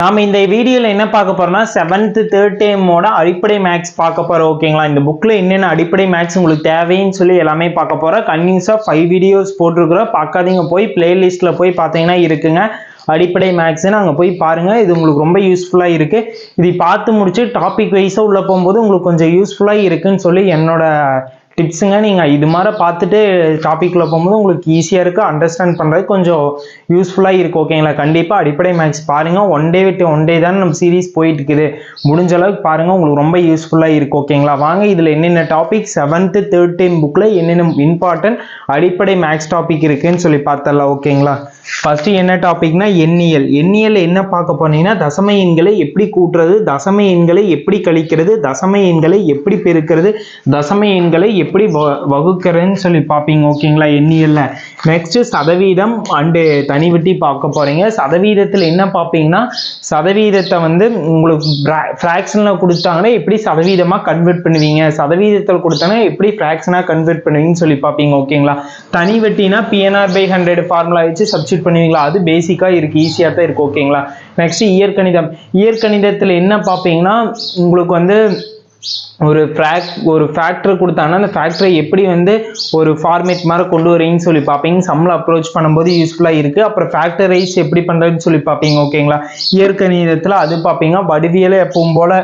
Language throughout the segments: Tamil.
நாம இந்த வீடியோல என்ன பார்க்க போறோம்னா 7th 3rd termோட அடிப்படை மேக்ஸ் பார்க்க போறோம். ஓகேங்களா? இந்த புக்ல என்னென்ன அடிப்படை மேக்ஸ் உங்களுக்கு தேவைன்னு சொல்லி எல்லாமே பார்க்க போறோம். கண்டினியூஸா 5 வீடியோஸ் போட்டிருக்கிறோம். பார்க்காதீங்க, போய் பிளேலிஸ்ட்ல போய் பார்த்தீங்கன்னா இருக்குங்க அடிப்படை மேக்ஸ்ன்னு. அங்கே போய் பாருங்க, இது உங்களுக்கு ரொம்ப யூஸ்ஃபுல்லா இருக்கு. இதை பார்த்து முடிச்சு டாபிக் வைஸா உள்ள போகும்போது உங்களுக்கு கொஞ்சம் யூஸ்ஃபுல்லா இருக்குன்னு சொல்லி என்னோட டிப்ஸுங்க. நீங்கள் இது மாதிரி பார்த்துட்டு டாப்பிக்கில் போகும்போது உங்களுக்கு ஈஸியாக இருக்குது, அண்டர்ஸ்டாண்ட் பண்ணுறது கொஞ்சம் யூஸ்ஃபுல்லாக இருக்குது. ஓகேங்களா? கண்டிப்பாக அடிப்படை மேக்ஸ் பாருங்கள். ஒன் டே விட்டு ஒன் டே தான் நம்ம சீரீஸ் போயிட்டு இருக்குது. முடிஞ்ச அளவுக்கு பாருங்கள், உங்களுக்கு ரொம்ப யூஸ்ஃபுல்லாக இருக்குது. ஓகேங்களா? வாங்க இதில் என்னென்ன டாபிக் 7th 3rd term புக்கில் என்னென்ன இம்பார்ட்டன்ட் அடிப்படை மேக்ஸ் டாபிக் இருக்குன்னு சொல்லி பார்த்தலாம். ஓகேங்களா? ஃபர்ஸ்ட் என்ன டாபிக்னா எண்ணியல். எண்ணியல் என்ன பார்க்க போனீங்கன்னா தசம எண்களை எப்படி கூட்டுறது, தசம எண்களை எப்படி கழிக்கிறது, தசம எண்களை எப்படி பெருக்கிறது, தசம எண்களை எப்படி வகுக்கிறதுன்னு சொல்லி பார்ப்பீங்க. ஓகேங்களா? எண்ணியல்ல நெக்ஸ்ட் சதவீதம் அண்டு தனிவட்டி பார்க்க போறீங்க. சதவீதத்தில் என்ன பார்ப்பீங்கன்னா சதவீதத்தை உங்களுக்கு ஃப்ராக்ஷன்ல கொடுத்தாங்கன்னா எப்படி சதவீதமா கன்வெர்ட் பண்ணுவீங்க, சதவீதத்தில் கொடுத்தாங்கன்னா எப்படி ஃப்ராக்ஷனா கன்வெர்ட் பண்ணுவீங்கன்னு சொல்லி பார்ப்பீங்க. ஓகேங்களா? தனிவட்டினா PNR/100 ஃபார்முலா வச்சு சப்ஸ்டிட் பண்ணுவீங்களா, அது பேசிக்கா இருக்கு, ஈஸியா தான் இருக்கு. ஓகேங்களா? நெக்ஸ்ட் இயற்கணிதம். இயற்கணிதத்தில் என்ன பார்ப்பீங்கன்னா உங்களுக்கு ஒரு ஃபேக்டர் கொடுத்தாங்கன்னா அந்த ஃபேக்டரை எப்படி ஒரு ஃபார்மேட் மாதிரி கொண்டு வரீங்கன்னு சொல்லி பார்ப்பீங்க. சம்மில் அப்ரோச் பண்ணும்போது யூஸ்ஃபுல்லாக இருக்குது. அப்புறம் ஃபேக்டரைஸ் எப்படி பண்ணுறதுன்னு சொல்லி பார்ப்பீங்க. ஓகேங்களா? இயற்கணிதத்தில் அது பார்ப்பீங்க. வடிவியலை எப்பவும் போல்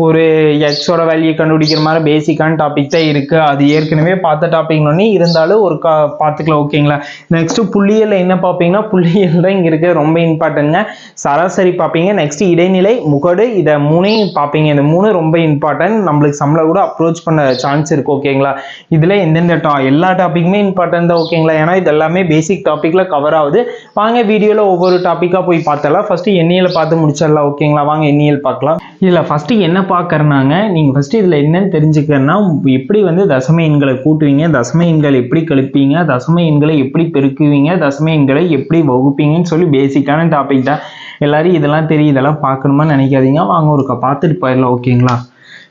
ஒரு எக்ஸோட வேல்யூ கண்டுபிடிக்கிற மாதிரி பேசிக்கான டாபிக் தான் இருக்குது. அது ஏற்கனவே பார்த்த டாபிக்னு இருந்தாலும் ஒரு பார்த்துக்கலாம். ஓகேங்களா? நெக்ஸ்ட் புள்ளியல் என்ன பார்ப்பீங்கன்னா புள்ளியல் தான் இங்கே இருக்குது, ரொம்ப இம்பார்ட்டன்ட்ங்க. சராசரி பார்ப்பீங்க. நெக்ஸ்ட் இடைநிலை, முகடு, இதை மூணையும் பார்ப்பீங்க. இந்த மூணு ரொம்ப இம்பார்ட்டன்ட், நம்மளுக்கு சம்மில் கூட அப்ரோச் பண்ண சான்ஸ் இருக்கு. ஓகேங்களா? இதில் எந்தெந்த எல்லா டாப்பிக்குமே இம்பார்ட்டன்ட் தான். ஓகேங்களா? ஏன்னா இது எல்லாமே பேசிக் டாப்பிக்ல கவர் ஆகுது. வாங்க வீடியோவில் ஒவ்வொரு டாப்பிக்காக போய் பார்த்தலாம். ஃபர்ஸ்ட் எண்ணியலை பார்த்து முடிச்சிடலாம். ஓகேங்களா? வாங்க எண்ணியல் பார்க்கலாம். இதில் ஃபர்ஸ்ட் என்ன பார்க்கறனாங்க, நீங்கள் ஃபர்ஸ்ட் இதில் என்னன்னு தெரிஞ்சுக்கிறன்னா எப்படி தசம எண்களை கூட்டுவீங்க, தசம எண்களை எப்படி கழிப்பீங்க, தசம எண்களை எப்படி பெருக்குவீங்க, தசம எண்களை எப்படி வகுப்பீங்கன்னு சொல்லி பேசிக்கான டாபிக் தான். எல்லாரும் இதெல்லாம் தெரியும், இதெல்லாம் பார்க்கணுமா நினைக்காதீங்க. வாங்க ஒரு பார்த்துட்டு போயிடலாம். ஓகேங்களா?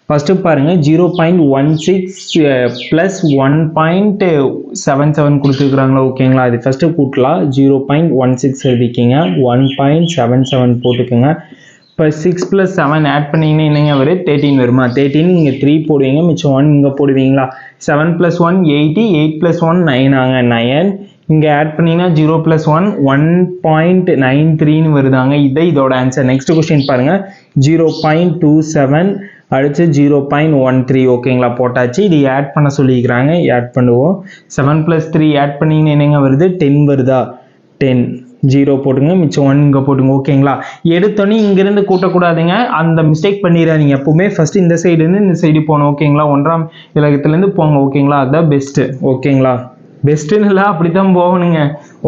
ஃபர்ஸ்ட் பாருங்க 0.16 + 1.77 கொடுத்துருக்குறாங்களா. ஓகேங்களா? அது ஃபர்ஸ்ட் கூட்டலாம். 0.16 எழுதிக்கிங்க, 1.77 போட்டுக்கோங்க. இப்போ 6 + 7 ஆட் பண்ணிங்கன்னா என்னங்க வரும்? 13 வருமா? 13 இங்கே 3 போடுவீங்க, மிச்சம் 1 இங்கே போடுவீங்களா? 7 + 1 8, 8 + 1 9 ஆங்க, 9. இங்கே ஆட் பண்ணிங்கன்னா 0 + 1 1.93 வருதாங்க. இதோட ஆன்சர். நெக்ஸ்ட் கொஸ்டின் பாருங்க 0.27 அடுத்து 0.13. ஓகேங்களா? போட்டாச்சு. இது ஆட் பண்ண சொல்லிக்கிறாங்க, ஆட் பண்ணுவோம். 7 + 3 ஆட் பண்ணிங்கன்னா என்னங்க வருது? 10 வருதா? 10, 0 போட்டுங்க, மிச்சம் 1 இங்கே போட்டுங்க. ஓகேங்களா? எடுத்தோன்னே இங்கிருந்து கூட்டக்கூடாதுங்க, அந்த மிஸ்டேக் பண்ணிடாதீங்க. எப்பவுமே ஃபர்ஸ்ட் இந்த சைடுன்னு இந்த சைடு போகணும். ஓகேங்களா? 1ஆம் இலக்கத்துலேருந்து போங்க. ஓகேங்களா? அதுதான் பெஸ்ட்டு. ஓகேங்களா? பெஸ்ட்டுன்னு இல்லை, அப்படித்தான் போகணுங்க.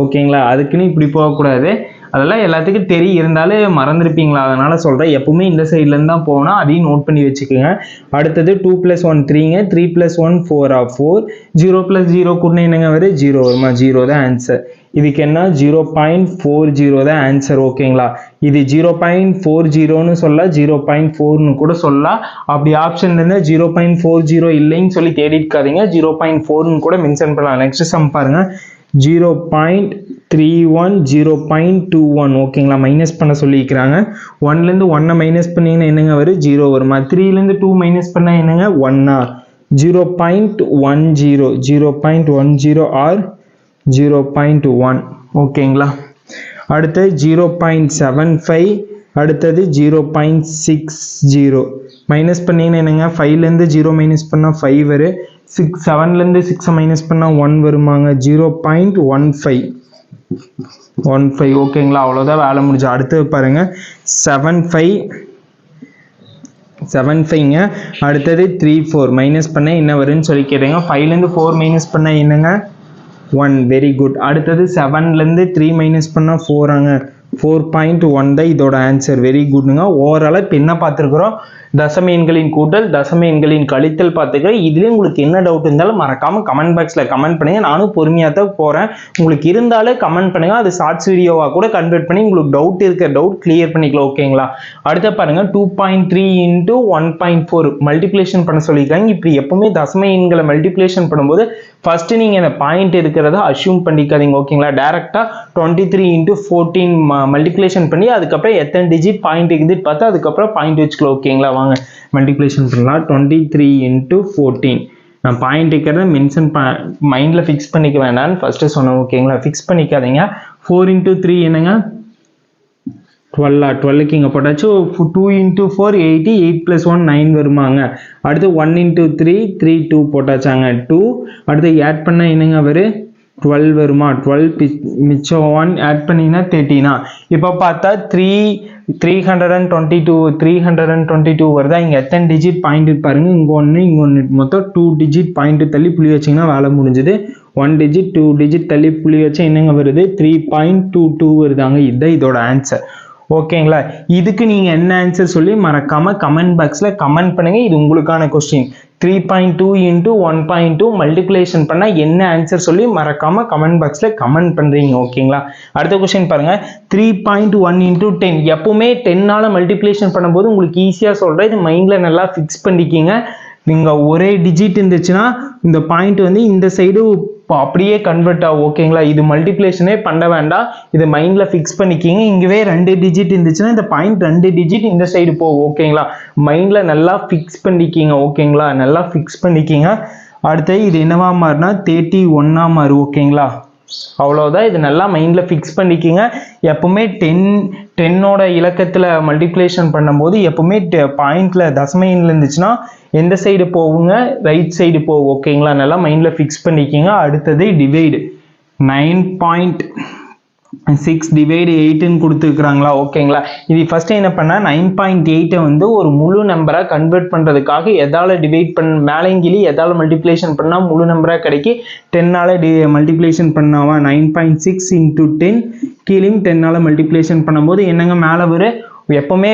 ஓகேங்களா? அதுக்குன்னு இப்படி போகக்கூடாது. அதெல்லாம் எல்லாத்துக்கும் தெரியும், இருந்தாலும் மறந்துருப்பீங்களா, அதனால சொல்கிறேன். எப்பவுமே இந்த சைட்லேருந்து தான் போகணும், அதையும் நோட் பண்ணி வச்சுக்கோங்க. அடுத்தது 2 + 1 3ங்க, 3 + 1 4 4. 0 + 0 கூட என்னங்க வரும்? 0 வருமா? 0 தான் ஆன்சர். இதுக்கு என்ன? 0.40 தான் ஆன்சர். ஓகேங்களா? இது 0.40ன்னு சொல்ல, 0.4ன்னு கூட சொல்லலாம். அப்படி ஆப்ஷன் இருந்தால் 0.40 இல்லைன்னு சொல்லி தேடிக்காதீங்க, 0.4ன்னு கூட மென்ஷன் பண்ணலாம். நெக்ஸ்ட் சம் பாருங்க 0.31 0.21. ஓகேங்களா? மைனஸ் பண்ண சொல்லிக்கிறாங்க. 1லேருந்து 1 மைனஸ் பண்ணிங்கன்னா என்னங்க வரும்? 0 வருமா? 3லேருந்து 2 மைனஸ் பண்ணா என்னங்க? 1ஆ? 0.10 0.10 ஆர் 0.1. ஓகேங்களா? அடுத்து 0.75, அடுத்தது 0.60. மைனஸ் பண்ணிங்கன்னா என்னங்க? 5லேருந்து 0 மைனஸ் பண்ணால் 5 வரும். 7லேருந்து 6 மைனஸ் பண்ணால் 1 வருமாங்க. 0.15. ஓகேங்களா? அவ்வளோதான், வேலை முடிஞ்சு. அடுத்து பாருங்க 75ங்க. அடுத்தது 34 மைனஸ் பண்ண என்ன வரும்னு சொல்லி கேட்டீங்க. 5லேருந்து 4 மைனஸ் பண்ண என்னங்க? 1. Very good. அடுத்தது 7லேருந்து 3 மைனஸ் பண்ணால் 4ஆங்க. 4.1 தான் இதோட ஆன்சர். வெரி குட்னுங்க. ஓவராலாக இப்போ என்ன பார்த்துருக்குறோம்? தசம எண்களின் கூட்டல், தசம எண்களின் கழித்தல் பார்த்துக்கிறேன். இதுலேயும் உங்களுக்கு என்ன டவுட் இருந்தாலும் மறக்காம கமெண்ட் பாக்ஸில் கமெண்ட் பண்ணுங்க. நானும் பொறுமையாக தான் போகிறேன். உங்களுக்கு இருந்தாலே கமெண்ட் பண்ணுங்க. அது ஷார்ட்ஸ் வீடியோவாக கூட கன்வெர்ட் பண்ணி உங்களுக்கு டவுட் இருக்க டவுட் கிளியர் பண்ணிக்கலாம். ஓகேங்களா? அடுத்த பாருங்க 2.3 into 1.4 மல்டிப்ளிகேஷன் பண்ண சொல்லியிருக்காங்க. இப்படி எப்பவுமே தசம எண்களை மல்டிப்ளிகேஷன் பண்ணும்போது ஃபர்ஸ்ட் நீங்க இந்த பாயிண்ட் இருக்கிறத அஷ்யூம் பண்ணிக்காதீங்க. ஓகேங்களா? டைரக்டா 23 into 14 மல்டிப்ளிகேஷன் பண்ணி அதுக்கப்புறம் எத்தனை டிஜிட் பாயிண்ட் இருக்குது பார்த்து அதுக்கப்புறம் பாயிண்ட் வச்சுக்கலாம். ஓகேங்களா? வாங்க மல்டிப்ளிகேஷன் பண்ணலாம். 23 into 14 நான் பாயிண்ட் இருக்கிறத மென்ஷன் மைண்ட்ல ஃபிக்ஸ் பண்ணிக்க வேண்டாம்னு ஃபர்ஸ்ட் சொன்னேன். ஓகேங்களா? ஃபிக்ஸ் பண்ணிக்காதீங்க. 4 into 3 என்னங்க 12. 12க்கு இங்கே போட்டாச்சு. 2 into 4 80, 8 plus 1 9 வருமாங்க. அடுத்து 1 into 3 3 2 போட்டாச்சாங்க 2. அடுத்து ஆட் பண்ண என்னங்க வரும் 12 வருமா. 12 மிச்சம் 1 ஆட் பண்ணிங்கன்னா 13. இப்போ பார்த்தா 322 வருதா. இங்கே எத்தனை டிஜிட் பாயிண்ட் பாருங்க. இங்கே ஒன்று இங்கே ஒன்று மொத்தம் 2 டிஜிட் பாயிண்ட் தள்ளி புள்ளி வச்சிங்கன்னா வேலை முடிஞ்சுது. 1 டிஜிட் 2 டிஜிட் தள்ளி புள்ளி வச்சா என்னங்க வருது 3.22 வருதாங்க. இதுதான் இதோட ஆன்சர். ஓகேங்களா? இதுக்கு நீங்க என்ன ஆன்சர் சொல்லி மறக்காம கமெண்ட் பாக்ஸ்ல கமெண்ட் பண்ணுங்க. இது உங்களுக்கான கொஸ்டின். 3.2 into 1.2 மல்டிப்ளிகேஷன் பண்ணா என்ன ஆன்சர் சொல்லி மறக்காம கமெண்ட் பாக்ஸ்ல கமெண்ட் பண்றீங்க. ஓகேங்களா? அடுத்த கொஸ்டின் பாருங்க. 3.1 into 10 எப்பவுமே 10ஆல மல்டிப்ளிகேஷன் பண்ணும்போது உங்களுக்கு ஈஸியா சொல்றேன். இது மைண்ட்ல நல்லா ஃபிக்ஸ் பண்ணிக்கிங்க. நீங்க ஒரே டிஜிட் இருந்துச்சுன்னா இந்த பாயிண்ட் வந்து இந்த சைடு அப்படியே கன்வெர்ட் ஆகும். ஓகேங்களா? இது மல்டிப்ளிகேஷனே பண்ண வேண்டாம். இது மைண்ட்ல ஃபிக்ஸ் பண்ணிக்கிங்க. இங்கவே 2 டிஜிட் இருந்துச்சுன்னா இந்த பாயிண்ட் 2 டிஜிட் இந்த சைடு போகும். ஓகேங்களா? மைண்ட்ல நல்லா ஃபிக்ஸ் பண்ணிக்கிங்க. ஓகேங்களா? நல்லா ஃபிக்ஸ் பண்ணிக்கிங்க. அடுத்து இது என்னவா மாறுனா 31 மாறும். ஓகேங்களா? அவ்வளோதான். இது நல்லா மைண்ட்ல ஃபிக்ஸ் பண்ணிக்கிங்க. எப்பவுமே 10ஓட இலக்கத்துல மல்டிப்ளிகேஷன் பண்ணும்போது எப்பவுமே பாயிண்ட்ல தசம எண்ணில் இருந்துச்சுன்னா எந்த சைடு போகுங்க ரைட் சைடு போகும். ஓகேங்களா? நல்லா மைண்ட்ல ஃபிக்ஸ் பண்ணிக்கிங்க. அடுத்தது டிவைடு 9.6 டிவைடு 8ன்னு கொடுத்துருக்குறாங்களா. ஓகேங்களா? இது ஃபர்ஸ்ட் என்ன பண்ணா 9.8 வந்து ஒரு முழு நம்பரா கன்வெர்ட் பண்றதுக்காக எதால டிவைட் மேலங்கிலி எதால மல்டிப்ளிகேஷன் பண்ணா முழு நம்பரா கிடைக்கி 10ஆல மல்டிப்ளிகேஷன் பண்ணாவா 9.6 into 10 கீழேயும் 10ஆல மல்டிப்ளிகேஷன் பண்ணும்போது என்னங்க மேலே வரும் எப்பவுமே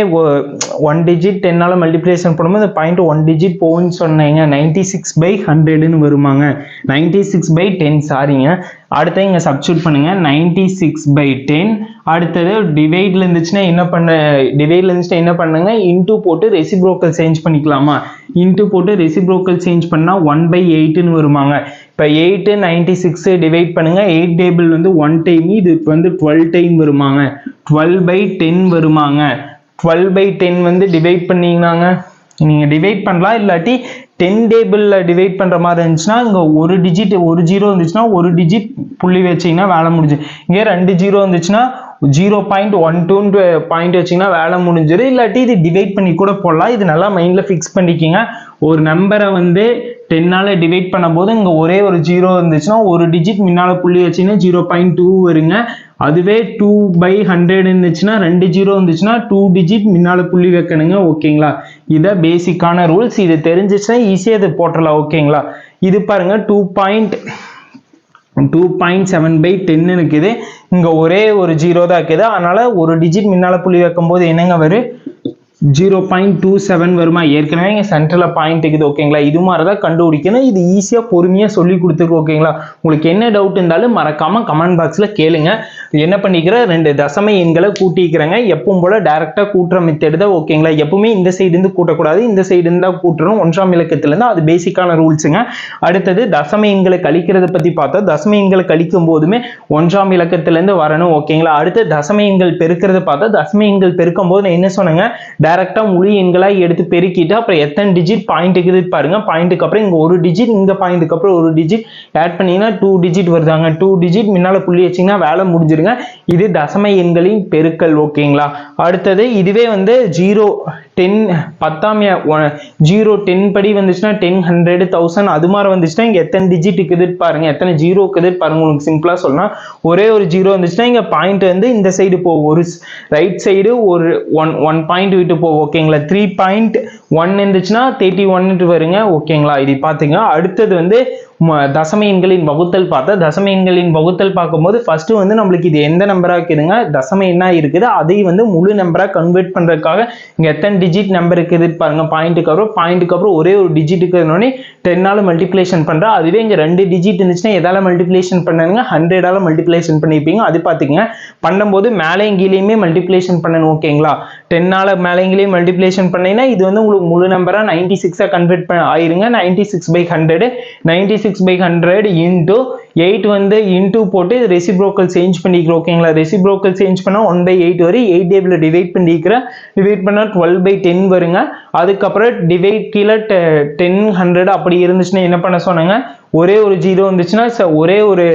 1 டிஜிட் 10ஆல மல்டிப்ளிகேஷன் பண்ணும்போது இந்த பாயிண்ட் 1 டிஜிட் போகும்னு சொன்னீங்க. 96/100ன்னு வருமாங்க. 96/10 சாரிங்க. அடுத்து இங்க சப்ஸ்டிட்யூட் பண்ணுங்க. 96/10. அடுத்தது டிவைட்ல இருந்துச்சுன்னா என்ன பண்ணுங்க இன்டூ போட்டு ரெசிப்ரோக்கல் சேஞ்ச் பண்ணிக்கலாமா. இன்டூ போட்டு ரெசிப்ரோக்கல் சேஞ்ச் பண்ணா 1/8ன்னு வருமாங்க. இப்போ 8 96 டிவைட் பண்ணுங்க. 8 டேபிள் வந்து 1 டைம், இது வந்து 12 டைம் வருமாங்க. 12/10 வருமாங்க. 12/10 வந்து டிவைட் பண்ணீங்கன்னாங்க நீங்க டிவைட் பண்ணலாம். இல்லாட்டி 10 டேபிள்ல டிவைட் பண்ற மாதிரி இருந்துச்சுன்னா இங்க ஒரு டிஜிட் ஒரு ஜீரோ இருந்துச்சுன்னா ஒரு டிஜிட் புள்ளி வச்சீங்கன்னா வேலை முடிஞ்சு. இங்க 2 ஜீரோ இருந்துச்சுன்னா 0.12 பாயிண்ட் வச்சீங்கன்னா வேலை முடிஞ்சிடும். இல்லாட்டி இது டிவைட் பண்ணி கூட போடலாம். இது நல்லா மைண்ட்ல ஃபிக்ஸ் பண்ணிக்கிங்க. ஒரு நம்பரை வந்து 10ஆல டிவைட் பண்ணும்போது இங்க ஒரே ஒரு ஜீரோ இருந்துச்சுன்னா ஒரு டிஜிட் முன்னால புள்ளி வச்சீங்கன்னா 0.2 வருங்க. அதுவே 2/100 இருந்துச்சுன்னா 2 ஜீரோ இருந்துச்சுன்னா 2 டிஜிட் முன்னால புள்ளி வைக்கணுங்க. ஓகேங்களா? இத பேசிக்கான ரூல்ஸ். இது தெரிஞ்சிச்சுன்னா ஈஸியா இது போட்டுடலாம். ஓகேங்களா? இது பாருங்க 2.7/10 இருக்குது. இங்க ஒரே ஒரு ஜீரோ தான் இருக்குது. அதனால ஒரு டிஜிட் முன்னால புள்ளி வைக்கும் போது என்னங்க வரும் 0.27 வருமா. ஏற்கனவே இங்க சென்டர்ல பாயிண்ட் இருக்குது. ஓகேங்களா? இது மாதிரிதான் கண்டுபிடிக்கணும். இது ஈஸியா பொறுமையா சொல்லி கொடுத்துருக்கு. ஓகேங்களா? உங்களுக்கு என்ன டவுட் இருந்தாலும் மறக்காம கமெண்ட் பாக்ஸ்ல கேளுங்க. என்ன பண்ணிக்கிற 2 தசம எண்களை கூட்டிக்கிறேங்க. எப்பவும் போல டைரக்டா கூட்டுற மெத்தட் தான். ஓகேங்களா? எப்பவுமே இந்த சைடு இருந்து கூட்டக்கூடாது, இந்த சைடு இருந்தா கூட்டணும். 1ஆம் இலக்கத்துல இருந்து அது பேசிக்கான ரூல்ஸுங்க. அடுத்தது தசம எண்களை கழிக்கிறத பத்தி பார்த்தா தசம எண்களை கழிக்கும் போதுமே 1ஆம் இலக்கத்துல இருந்து வரணும். ஓகேங்களா? அடுத்து தசம எண்கள் பெருக்கிறத பார்த்தா தசம எண்கள் பெருக்கும் போது நான் என்ன சொன்னேங்க டைரக்டா முழு எண்களா எடுத்து பெருக்கிட்டு அப்புறம் எத்தனை டிஜிட் பாயிண்ட் இருக்குது பாருங்க. பாயிண்ட்டுக்கு அப்புறம் இங்க ஒரு டிஜிட், இங்க பாயிண்ட்டுக்கு அப்புறம் ஒரு டிஜிட் ஆட் பண்ணீங்கன்னா 2 டிஜிட் வருதாங்க. 2 டிஜிட் முன்னால புள்ளி வச்சீங்கன்னா வேலை முடிஞ்சிருங்க. இது தசம எண்களின் பெருக்கல். ஓகேங்களா? அடுத்தது இதுவே வந்து 0 10 10 படி வந்துச்சுன்னா 10 100 1000 அது மாதிரி வந்துச்சுன்னா இங்க எத்தனை டிஜிட் இருக்குது பாருங்க, எத்தனை ஜீரோ இருக்குது பாருங்க. உங்களுக்கு சிம்பிளா சொல்லலாம், ஒரே ஒரு ஜீரோ வந்துச்சுன்னா இங்க பாயிண்ட் வந்து இந்த சைடு போகும், ஒரு ரைட் சைடு ஒரு 1 பாயிண்ட் விட்டு போகும். ஓகேங்களா? 3.1 இருந்துச்சுன்னா 31 வருங்க. ஓகேங்களா? இது பாத்துங்க. அடுத்தது வந்து தசம எண்களின் வகுத்தல் பார்த்தா தசம எண்களின் வகுத்தல் பார்க்கும்போது ஃபர்ஸ்ட் வந்து நம்மளுக்கு இது எந்த நம்பரா இருக்குதுங்க, தசம எண்ணா இருக்குது, அதையும் வந்து முழு நம்பரா கன்வெர்ட் பண்றதுக்காக இங்க எத்தனை டிஜிட் நம்பர் இருக்குது பாருங்க. பாயிண்ட்டுக்கு அப்புறம் ஒரே ஒரு டிஜிட் இருக்கிறதுனே 10ஆல மல்டிப்ளிகேஷன் பண்றா. அதுவே இங்க 2 டிஜிட் இருந்துச்சுன்னா எதால மல்டிப்ளிகேஷன் பண்ணனுங்க, 100ஆல மல்டிப்ளிகேஷன் பண்ணிருப்பீங்க. அது பாத்துக்கங்க. பண்ணும்போது மேலேயும் கீழேயுமே மல்டிப்ளிகேஷன் பண்ணணும். ஓகேங்களா? 10ஆல மேலேயும் கீழேயும் மல்டிப்ளிகேஷன் பண்ணீங்கன்னா இது வந்து உங்களுக்கு முழு நம்பரா 96 கன்வெர்ட் ஆயிருங்க. 96/100 96/100 இன்டூ 8 வந்து இன்டூ போட்டு ரெசிப்ரோக்கல் சேஞ்ச் பண்ணிக்கிறோம். ஓகேங்களா? ரெசிப்ரோக்கல் சேஞ்ச் பண்ணா 1/8 வரும். 8 டேபிள் டிவைட் பண்ணிக்கிறேன். டிவைட் பண்ணா 12/10 வருங்க. அதுக்கப்புறம் டிவைட் கீழே 10 100 அப்படி இருந்துச்சுன்னா என்ன பண்ண சொன்னாங்க, ஒரே ஒரு 0 இருந்துச்சுன்னா ஒரே ஒரு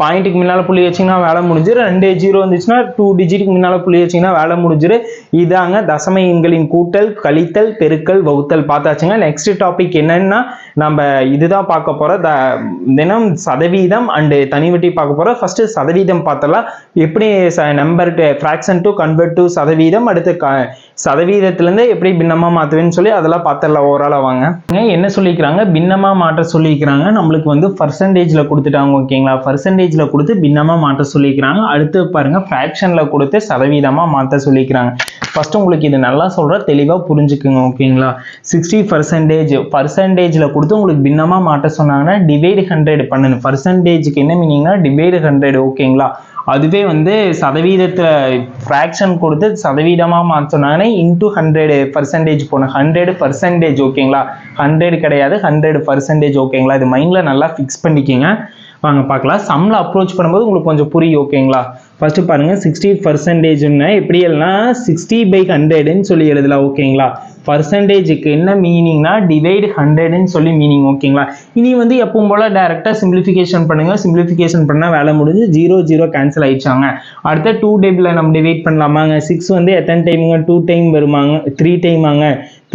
பாயிண்ட்டுக்கு முன்னால புள்ளி வச்சிங்கன்னா வேலை முடிஞ்சிரு. 2 0 இருந்துச்சுன்னா 2 டிஜிட்டுக்கு முன்னால புள்ளி வச்சிங்கன்னா வேலை முடிஞ்சிரு. இதாங்க தசம எண்களின் கூட்டல், கழித்தல், பெருக்கல், வகுத்தல் பார்த்தாச்சுங்க. நெக்ஸ்ட் டாபிக் என்னன்னா நம்ம இதுதான் பார்க்க போற தினம் சதவீதம் அண்ட் தனிவட்டி பார்க்க போறோம். ஃபர்ஸ்ட் சதவீதம் பார்த்தலாம். எப்படி number fraction to convert to சதவீதம், அடுத்து சதவீதத்திலிருந்து எப்படி பின்னமா மாத்துவேன்னு சொல்லி அதெல்லாம் பார்த்தலாம். ஓவராலா வாங்க. என்ன சொல்லிக்கிறாங்க, பின்னமா மாற்ற சொல்லிக்கிறாங்க. நம்மளுக்கு வந்து பர்சன்டேஜ்ல கொடுத்துட்டாங்க. ஓகேங்களா? பர்சன்டேஜ்ல கொடுத்து பின்னமா மாற்ற சொல்லிக்கிறாங்க. அடுத்து பாருங்க ஃபிராக்ஷன்ல கொடுத்து சதவீதமா மாற்ற சொல்லிக்கிறாங்க. ஃபர்ஸ்ட் உங்களுக்கு இது நல்லா சொல்ற, தெளிவா புரிஞ்சுக்குங்க. ஓகேங்களா? 60% பர்சன்டேஜ்ல கொடுத்து உங்களுக்கு பின்னமா மாற்ற சொன்னாங்கன்னா டிவைட் 100 பண்ணணும். பர்சன்டேஜ்க்கு என்ன மீனிங்னா டிவைட் 100. ஓகேங்களா? அதுவே வந்து சதவீதத்துல ஃபிராக்ஷன் கொடுத்து சதவீதமா மாற்றினாங்கன்னா இன்டூ 100% போகணும். 100%. ஓகேங்களா? 100 கிடையாது, 100%. ஓகேங்களா? இது மைண்ட்ல நல்லா ஃபிக்ஸ் பண்ணிக்கோங்க. வாங்க பார்க்கலாம். சம்ல அப்ரோச் பண்ணும்போது உங்களுக்கு கொஞ்சம் புரியும். ஓகேங்களா? ஃபர்ஸ்ட் பாருங்க 60% எப்படி எல்லாம் 60/100 சொல்லி எழுதலாம். ஓகேங்களா? பர்சன்டேஜுக்கு என்ன மீனிங்னா டிவைட் 100 சொல்லி மீனிங். ஓகேங்களா? இனி வந்து எப்பவும் போல டைரக்டா சிம்பிளிஃபிகேஷன் பண்ணுங்க. சிம்பிளிஃபிகேஷன் பண்ணா வேலை முடிஞ்சு 0 0 கேன்சல் ஆயிடுச்சாங்க. அடுத்த 2 டேபிள் நம்ம டிவைட் பண்ணலாமாங்க. 6 வந்து எத்தனை டைமுங்க, 2 டைம் வருமாங்க, 3 டைமாங்க.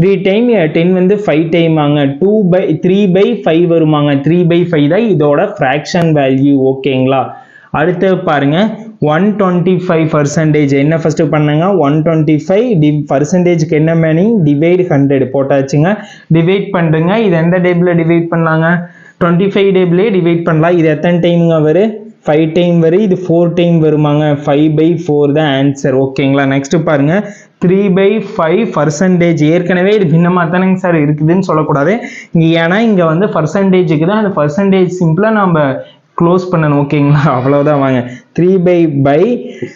3 டைம் 10 வந்து 5 டைம் ஆங்க. 3/5 வருமாங்க. 3/5 தான் இதோட ஃபிராக்ஷன் வேல்யூ. ஓகேங்களா? அடுத்து பாருங்க 125%. என்ன ஃபர்ஸ்ட் பண்ணாங்க, 125 பர்சன்டேஜ்க்கு என்ன மீனிங், டிவைட் 100 போட்டாச்சுங்க. டிவைட் பண்றீங்க. இது எந்த டேபிள்ல டிவைட் பண்ணலாங்க, 25 டேபிளே டிவைட் பண்ணலாம். இது எத்தனை டைமுங்க வரும், 5 டைம் வரும். இது 4 டைம் வருமாங்க. 5/4 தான் ஆன்சர். ஓகேங்களா? நெக்ஸ்ட் பாருங்க 3/5%. ஏற்கனவே இது பின்னமா தானேங்க சார் இருக்குதுன்னு சொல்லக்கூடாது ஏன்னா இங்க வந்து பர்சன்டேஜுக்கு தான் அந்த பர்சன்டேஜ் சிம்பிளா நம்ம க்ளோஸ் பண்ணணும். ஓகேங்களா? அவ்வளவுதான். வாங்க 3/5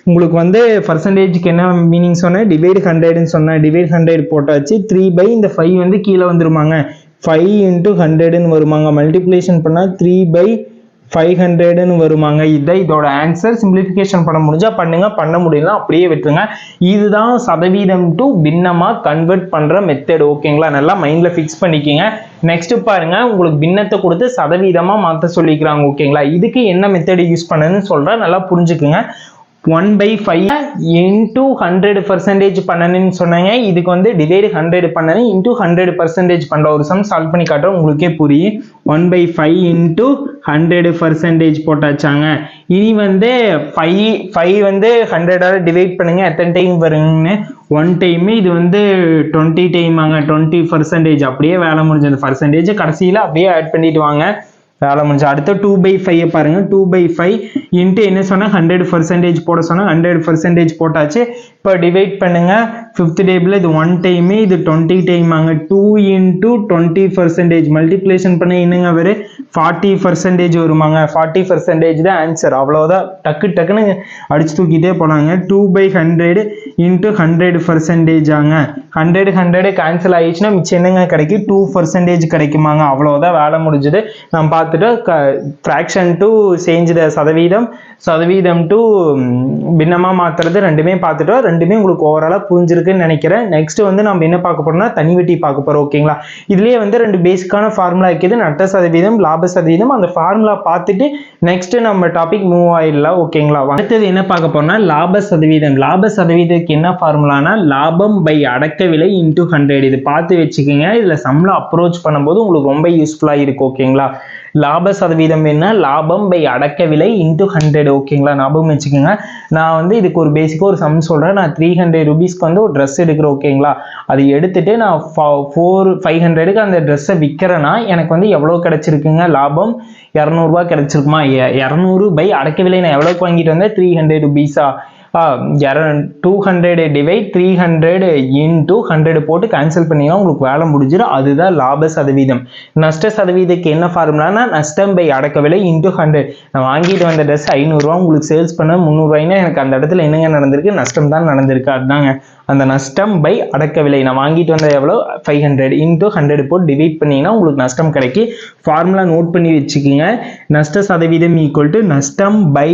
உங்களுக்கு வந்து பர்சன்டேஜ்க்கு என்ன மீனிங் சொன்னேன், டிவைட் 100ன்னு சொன்னேன். டிவைட் 100 போட்டாச்சு. 3/5 இந்த 5 வந்து கீழே வந்துருமாங்க. 5 × 100ன்னு வருமாங்க. மல்டிப்ளிகேஷன் பண்ணா 3/500ன்னு வருமாங்க. இதுதான் இதோட ஆன்சர். சிம்பிளிஃபிகேஷன் பண்ண முடிஞ்சா பண்ணுங்க, பண்ண முடியல அப்படியே விட்டுருங்க. இதுதான் சதவீதம் டு பின்னமா கன்வெர்ட் பண்ற மெத்தட். ஓகேங்களா? நல்லா மைண்ட்ல ஃபிக்ஸ் பண்ணிக்கங்க. நெக்ஸ்ட் பாருங்க, உங்களுக்கு பின்னத்தை கொடுத்து சதவீதமா மாற்ற சொல்லிக்கிறாங்க. ஓகேங்களா? இதுக்கு என்ன மெத்தட் யூஸ் பண்ணுன்னு சொல்றேன், நல்லா புரிஞ்சுக்குங்க. 1/5 into 100% பண்ணணும்னு சொன்னாங்க. இதுக்கு வந்து டிவைட் 100 பண்ணணும், into 100% பண்ற ஒரு சம் சால்வ் பண்ணி காட்டுறேன், உங்களுக்கே புரியும். 1/5 into 100% போட்டாச்சாங்க. இனி வந்து 5 வந்து 100ஆல டிவைட் பண்ணுங்க. எத்தனை டைம் வருங்கன்னு, 1 டைம். இது வந்து 20 டைம் ஆங்க. 20%. அப்படியே வேலை முடிஞ்ச அந்த பர்சன்டேஜ் கடைசியில அப்படியே ஆட் பண்ணிட்டு வாங்க, வேலை முடிஞ்சு. அடுத்த 2/5 பாருங்க. 2/5 இன்ட்டு என்ன சொன்னா 100% போட சொன்னா 100% போட்டாச்சு. இப்போ டிவைட் பண்ணுங்க. 5th டேபிள் இது 1 டைம், இது 20 டைம் ஆங்க. 2 × 20% மல்டிப்ளிகேஷன் பண்ண என்னங்க வரும், 40% வருமாங்க. 40% தான் ஆன்சர். அவ்வளவுதான். டக்குன்னு அடிச்சு தூக்கிட்டே போனாங்க. 2/100 × 100% ஆங்க. 100 கேன்சல் ஆயிடுச்சுன்னா மிச்சம் என்னங்க கிடைக்கும், 2% கிடைக்குமாங்க. அவ்வளவுதான், வேலை முடிஞ்சது. நம்ம பார்த்துட்டு ஃபிராக்ஷன் டு சேஞ்ச் த சதவீதம் டு பின்னமா மாத்துறது ரெண்டுமே பார்த்துட்டோம். ரெண்டுமே உங்களுக்கு ஓவராலா புரிஞ்சிருக்குன்னு நினைக்கிறேன். நெக்ஸ்ட் வந்து நம்ம என்ன பார்க்க போறோம்னா தனிவட்டி பார்க்க போறோம். ஓகேங்களா? இதுலயே வந்து 2 பேசிக்கான ஃபார்முலா இருக்குது, நட்ட சதவீதம், லாப சதவீதம். அந்த ஃபார்முலா பார்த்துட்டு நெக்ஸ்ட் நம்ம டாபிக் மூவ் ஆயிடலாம். ஓகேங்களா? அடுத்தது என்ன பார்க்க போறோம்னா லாப சதவீதம். லாப சதவீதத்துக்கு இதுக்கு என்ன ஃபார்முலானா லாபம் பை அடக்க விலை இன்டூ 100. இது பார்த்து வச்சுக்கோங்க. இதில் சம்மில் அப்ரோச் பண்ணும்போது உங்களுக்கு ரொம்ப யூஸ்ஃபுல்லாக இருக்கும். ஓகேங்களா, லாப சதவீதம் என்ன, லாபம் பை அடக்க விலை இன்டூ 100. ஓகேங்களா, ஞாபகம் வச்சுக்கோங்க. நான் வந்து இதுக்கு ஒரு பேசிக்காக ஒரு சம் சொல்கிறேன். நான் 300 ரூபீஸ்க்கு வந்து ஒரு ட்ரெஸ் எடுக்கிறேன். ஓகேங்களா, அது எடுத்துட்டு நான் 500க்கு அந்த ட்ரெஸ்ஸை விற்கிறேன்னா எனக்கு வந்து எவ்வளோ கிடைச்சிருக்குங்க, லாபம் 200 ரூபா கிடைச்சிருக்குமா. 200 பை அடக்க விலை நான் எவ்வளோக்கு வாங்கிட்டு வந்தேன், 300 ரூபீஸா. 200 டிவைட் 300 இன்டூ 100 போட்டு கேன்சல் பண்ணிங்கன்னா உங்களுக்கு வேலை முடிஞ்சிடும். அதுதான் லாப சதவீதம். நஷ்ட சதவீதத்துக்கு என்ன ஃபார்முலானா நஷ்டம் பை அடக்க விலை இன்டூ 100. நான் வாங்கிட்டு வந்த ட்ரெஸ் 500 ரூபா, உங்களுக்கு சேல்ஸ் பண்ண 300 ரூபாய்னா எனக்கு அந்த இடத்துல என்னங்க நடந்திருக்கு, நஷ்டம் தான் நடந்திருக்கு. அதுதாங்க அந்த நஷ்டம் பை அடக்க விலை. நான் வாங்கிட்டு வந்த எவ்வளோ 500 இன்டூ 100 போட்டு டிவைட் பண்ணிங்கன்னா உங்களுக்கு நஷ்டம் கிடைக்கி. ஃபார்முலா நோட் பண்ணி வச்சுக்கோங்க. நஷ்ட சதவீதம் ஈக்குவல் டு நஷ்டம் பை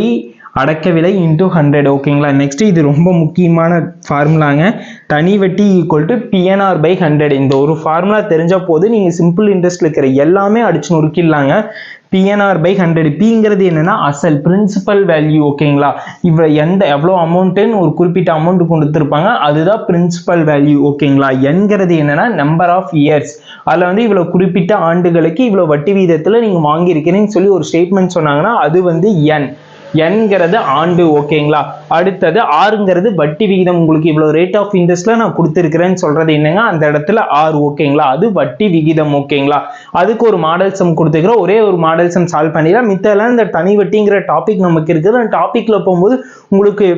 அடக்க விலை இன்டூ 100. ஓகேங்களா, நெக்ஸ்ட் இது ரொம்ப முக்கியமான ஃபார்முலாங்க. தனி வட்டி ஈக்குவல் டு பிஎன்ஆர் பை 100. இந்த ஒரு ஃபார்முலா தெரிஞ்ச போது நீங்கள் சிம்பிள் இன்ட்ரெஸ்ட்ல இருக்கிற எல்லாமே அடிச்சு நொறுக்கிடலாங்க. PNR by 100. பிங்கிறது என்னன்னா அசல், பிரின்சிபல் வேல்யூ. ஓகேங்களா, எவ்வளோ அமௌண்ட்டுன்னு ஒரு குறிப்பிட்ட அமௌண்ட் கொடுத்துருப்பாங்க, அதுதான் பிரின்சிபல் வேல்யூ. ஓகேங்களா, என்கிறது என்னன்னா நம்பர் ஆஃப் இயர்ஸ். அதில் வந்து இவ்வளோ குறிப்பிட்ட ஆண்டுகளுக்கு இவ்வளோ வட்டி வீதத்தில் நீங்கள் வாங்கியிருக்கிறீங்கன்னு சொல்லி ஒரு ஸ்டேட்மெண்ட் சொன்னாங்கன்னா அது வந்து என்கிறது ஆண்டு. ஓகேங்களா, அடுத்தது ஆறுங்கிறது வட்டி விகிதம். உங்களுக்கு இவ்வளவு ரேட் ஆஃப் இன்ட்ரெஸ்ட்ல நான் கொடுத்துருக்கிறேன்னு சொல்றது என்னங்க, அந்த இடத்துல ஆறு. ஓகேங்களா, அது வட்டி விகிதம். ஓகேங்களா, அதுக்கு ஒரு மாடல் சம் கொடுத்துக்கிறோம். ஒரே ஒரு மாடல் சம் சால்வ் பண்ணிடலாம். மித்தெல்லாம் இந்த தனி வட்டிங்கிற டாபிக் நமக்கு இருக்குது. அந்த டாபிக்ல போகும்போது உங்களுக்கு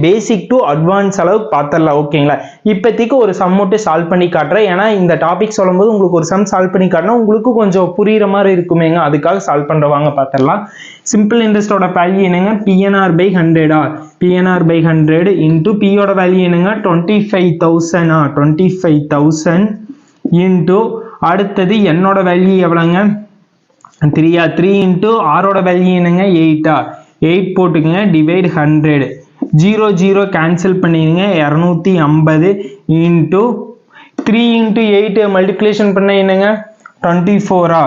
பேசிக் டு அட்வான்ஸ் அளவுக்கு பார்த்துடலாம். ஓகேங்களா, இப்போதைக்கு ஒரு சம் மட்டும் சால்வ் பண்ணி காட்டுறேன். ஏன்னா இந்த டாபிக் சொல்லும் போது உங்களுக்கு ஒரு சம் சால்வ் பண்ணி காட்டினா உங்களுக்கு கொஞ்சம் புரியுற மாதிரி இருக்குமேங்க, அதுக்காக சால்வ் பண்றவாங்க பார்த்துடலாம். சிம்பிள் இன்ட்ரெஸ்டோட வேல்யூ என்னங்க, PNR by 100. PNR by 100 into பியோட வேல்யூ என்னங்க 25,000. 25,000 இன்டூ அடுத்தது என்னோட வேல்யூ எவ்வளோங்க 3 இன்டூ ஆரோட வேல்யூ என்னங்க 8 போட்டுங்க டிவைட் 100. 0 கேன்சல் பண்ணிடுங்க 250 இன்டூ 3 இன்டூ 8 மல்டிப்ளிகேஷன் பண்ண என்னங்க 24.